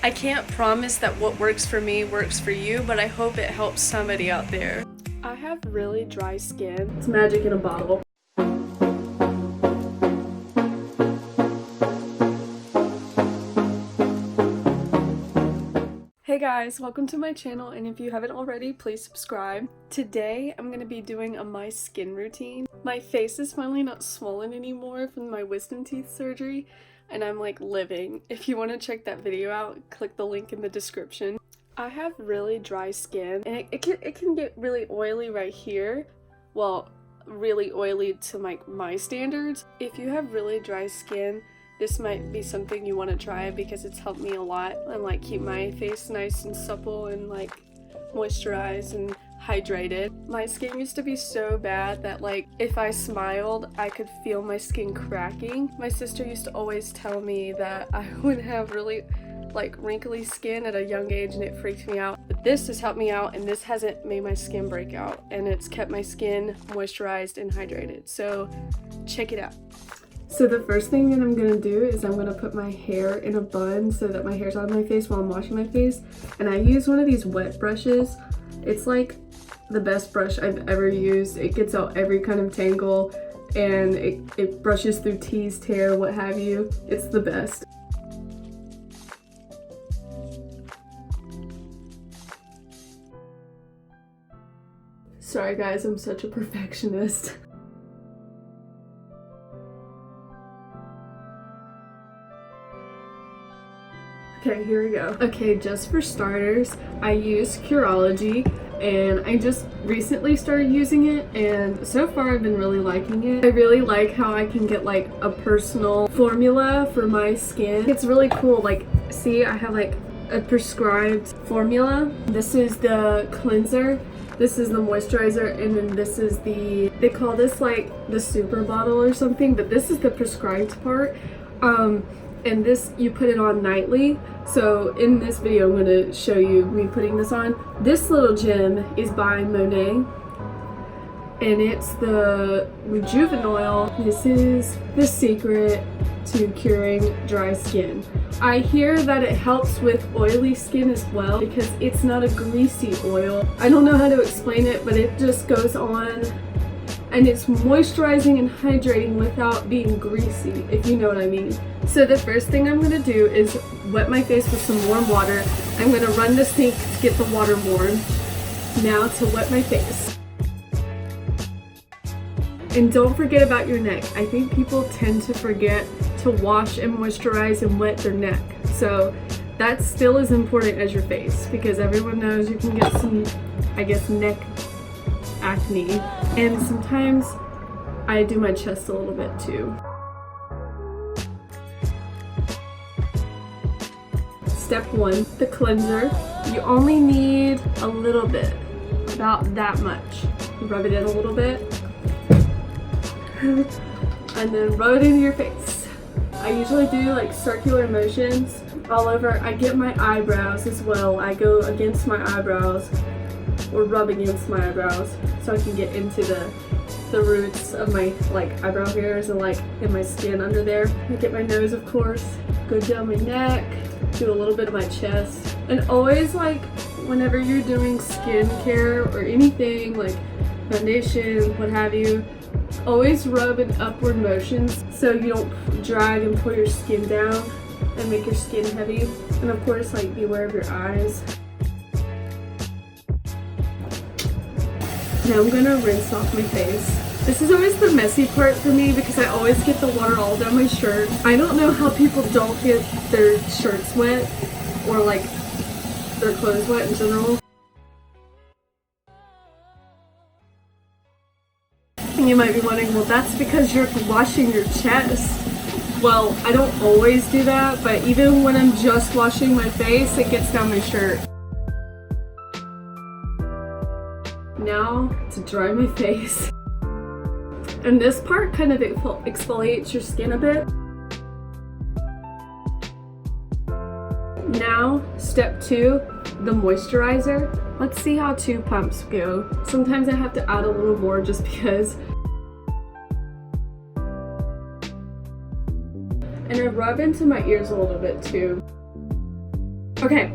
I can't promise that what works for me works for you, but I hope it helps somebody out there. I have really dry skin. It's magic in a bottle. Hey guys, welcome to my channel, and if you haven't already, please subscribe. Today I'm going to be doing a my skin routine. My face is finally not swollen anymore from my wisdom teeth surgery, and I'm like living. If you want to check that video out, click the link in the description. I have really dry skin, and it can get really oily right here. Well, really oily to my standards. If you have really dry skin, this might be something you want to try because it's helped me a lot and like keep my face nice and supple and like moisturized and hydrated. My skin used to be so bad that like if I smiled I could feel my skin cracking. My sister used to always tell me that I would have really like wrinkly skin at a young age and it freaked me out. But this has helped me out, and this hasn't made my skin break out, and it's kept my skin moisturized and hydrated. So check it out. So the first thing that I'm going to do is I'm going to put my hair in a bun so that my hair's on my face while I'm washing my face. And I use one of these wet brushes. It's like the best brush I've ever used. It gets out every kind of tangle, and it brushes through teased hair, what have you. It's the best. Sorry guys, I'm such a perfectionist. Okay, here we go. Okay, just for starters, I use Curology, and I just recently started using it, and so far I've been really liking it. I really like how I can get like a personal formula for my skin. It's really cool. Like, see, I have like a prescribed formula. This is the cleanser, this is the moisturizer, and then this is the, they call this like the super bottle or something, but this is the prescribed part. And this, you put it on nightly. So in this video I'm going to show you me putting this on. This little gem is by Monet, and it's the Rejuven Oil. This is the secret to curing dry skin. I hear that it helps with oily skin as well because it's not a greasy oil. I don't know how to explain it, but it just goes on and it's moisturizing and hydrating without being greasy, if you know what I mean. So the first thing I'm going to do is wet my face with some warm water. I'm going to run the sink to get the water warm. Now to wet my face. And don't forget about your neck. I think people tend to forget to wash and moisturize and wet their neck. So that still is important as your face, because everyone knows you can get some, I guess, neck acne. And sometimes I do my chest a little bit too. Step 1, the cleanser. You only need a little bit, about that much. Rub it in a little bit, and then rub it into your face. I usually do like circular motions all over. I get my eyebrows as well. I go against my eyebrows, or rub against my eyebrows, so I can get into the roots of my like eyebrow hairs and like in my skin under there. I get my nose, of course, go down my neck, do a little bit of my chest. And always, like, whenever you're doing skincare or anything like foundation, what have you, always rub in upward motions so you don't drag and pull your skin down and make your skin heavy. And of course, like, beware of your eyes. Now I'm gonna rinse off my face. This is always the messy part for me because I always get the water all down my shirt. I don't know how people don't get their shirts wet or like their clothes wet in general. And you might be wondering, well, that's because you're washing your chest. Well, I don't always do that, but even when I'm just washing my face, it gets down my shirt. Now to dry my face. And this part kind of exfoliates your skin a bit. Now, step 2, the moisturizer. Let's see how 2 pumps go. Sometimes I have to add a little more just because. And I rub into my ears a little bit too. Okay,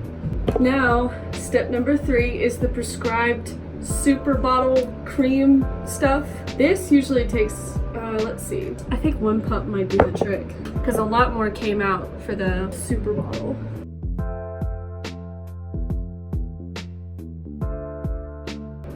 now step number 3 is the prescribed super bottle cream stuff. This usually takes, let's see, I think 1 pump might do the trick because a lot more came out for the super bottle.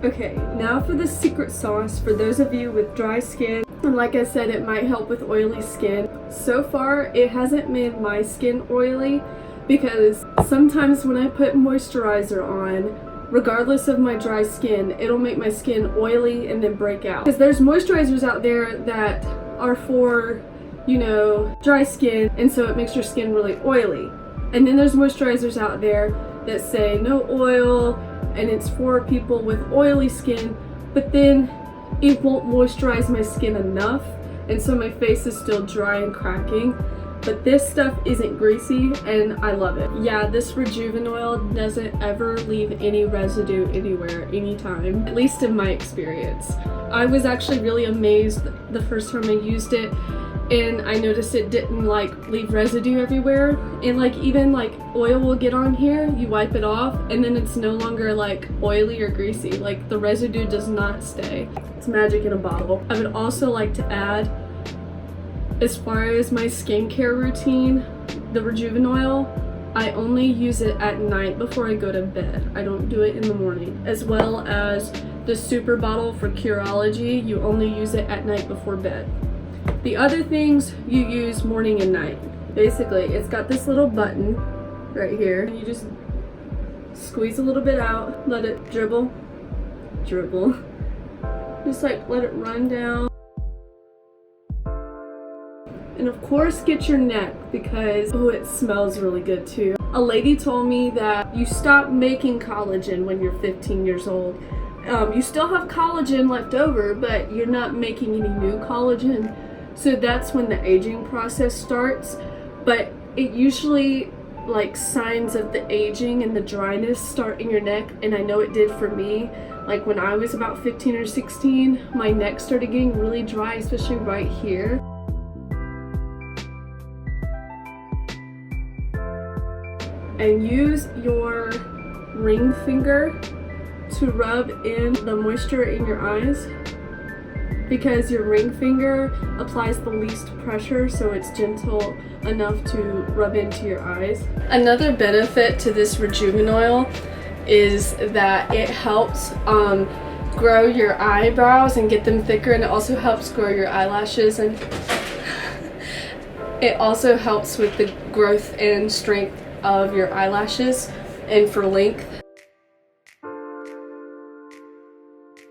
Okay, now for the secret sauce for those of you with dry skin. And like I said, it might help with oily skin. So far, it hasn't made my skin oily because sometimes when I put moisturizer on, regardless of my dry skin, it'll make my skin oily and then break out. Because there's moisturizers out there that are for, you know, dry skin, and so it makes your skin really oily. And then there's moisturizers out there that say no oil, and it's for people with oily skin, but then it won't moisturize my skin enough, and so my face is still dry and cracking. But this stuff isn't greasy and I love it. Yeah, this Rejuven oil doesn't ever leave any residue anywhere, anytime, at least in my experience. I was actually really amazed the first time I used it, and I noticed it didn't like leave residue everywhere, and like even like oil will get on here, you wipe it off, and then it's no longer like oily or greasy. Like the residue does not stay. It's magic in a bottle. I would also like to add, as far as my skincare routine, the Rejuven oil, I only use it at night before I go to bed. I don't do it in the morning. As well as the super bottle for Curology, you only use it at night before bed. The other things you use morning and night. Basically, it's got this little button right here. You just squeeze a little bit out, let it dribble. Just like let it run down. And of course, get your neck because, oh, it smells really good too. A lady told me that you stop making collagen when you're 15 years old. You still have collagen left over, but you're not making any new collagen. So that's when the aging process starts. But it usually, like, signs of the aging and the dryness start in your neck. And I know it did for me. Like when I was about 15 or 16, my neck started getting really dry, especially right here. And use your ring finger to rub in the moisture in your eyes, because your ring finger applies the least pressure, so it's gentle enough to rub into your eyes. Another benefit to this Rejuven oil is that it helps grow your eyebrows and get them thicker, and it also helps grow your eyelashes, and it also helps with the growth and strength of your eyelashes and for length.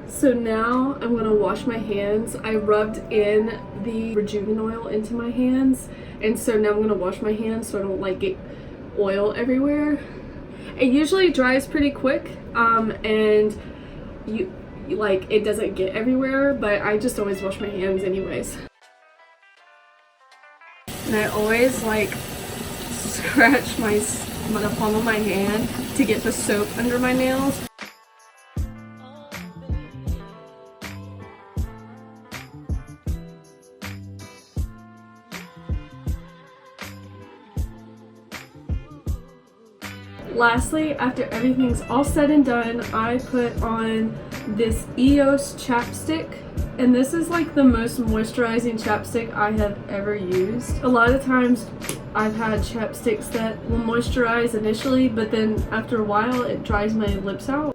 So now I'm gonna wash my hands. I rubbed in the Rejuven oil into my hands, and so now I'm gonna wash my hands so I don't like get oil everywhere. It usually dries pretty quick, and you like it doesn't get everywhere, but I just always wash my hands anyways. And I always like scratch the palm of my hand to get the soap under my nails. Lastly, after everything's all said and done, I put on this EOS chapstick, and this is like the most moisturizing chapstick I have ever used. A lot of times I've had chapsticks that will moisturize initially, but then after a while it dries my lips out.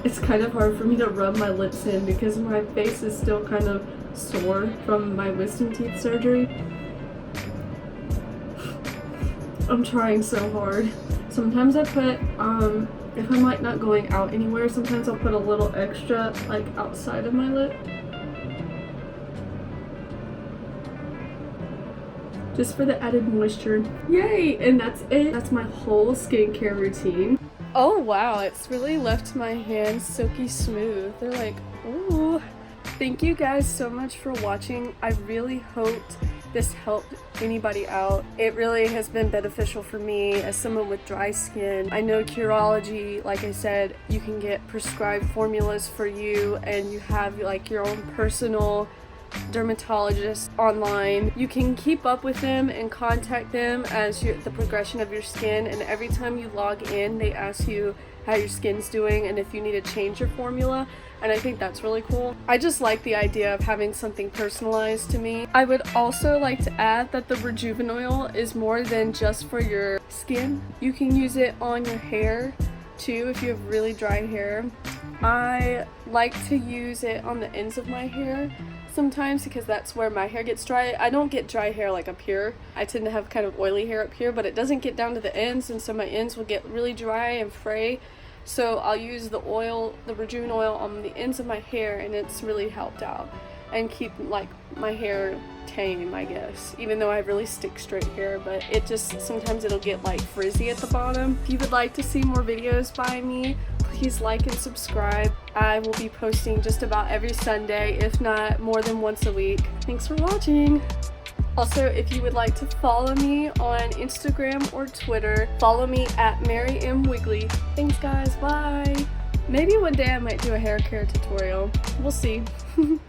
It's kind of hard for me to rub my lips in because my face is still kind of sore from my wisdom teeth surgery. I'm trying so hard. Sometimes I put, if I'm like not going out anywhere, sometimes I'll put a little extra like outside of my lip. Just for the added moisture. Yay! And that's it. That's my whole skincare routine. Oh wow, it's really left my hands silky smooth. They're like, ooh. Thank you guys so much for watching. I really hoped this helped anybody out. It really has been beneficial for me as someone with dry skin. I know Curology, like I said, you can get prescribed formulas for you, and you have like your own personal dermatologists online. You can keep up with them and contact them as the progression of your skin, and every time you log in they ask you how your skin's doing and if you need to change your formula, and I think that's really cool. I just like the idea of having something personalized to me. I would also like to add that the Rejuven oil is more than just for your skin. You can use it on your hair too if you have really dry hair. I like to use it on the ends of my hair sometimes because that's where my hair gets dry. I don't get dry hair like up here. I tend to have kind of oily hair up here, but it doesn't get down to the ends, and so my ends will get really dry and fray. So I'll use the oil, the Rejuven oil, on the ends of my hair, and it's really helped out and keep like my hair tame, I guess, even though I have really stick straight hair, but it just sometimes it'll get like frizzy at the bottom. If you would like to see more videos by me, please like and subscribe. I will be posting just about every Sunday, if not more than once a week. Thanks for watching. Also, if you would like to follow me on Instagram or Twitter, follow me at Mary M. Wigley. Thanks guys, bye! Maybe one day I might do a hair care tutorial. We'll see.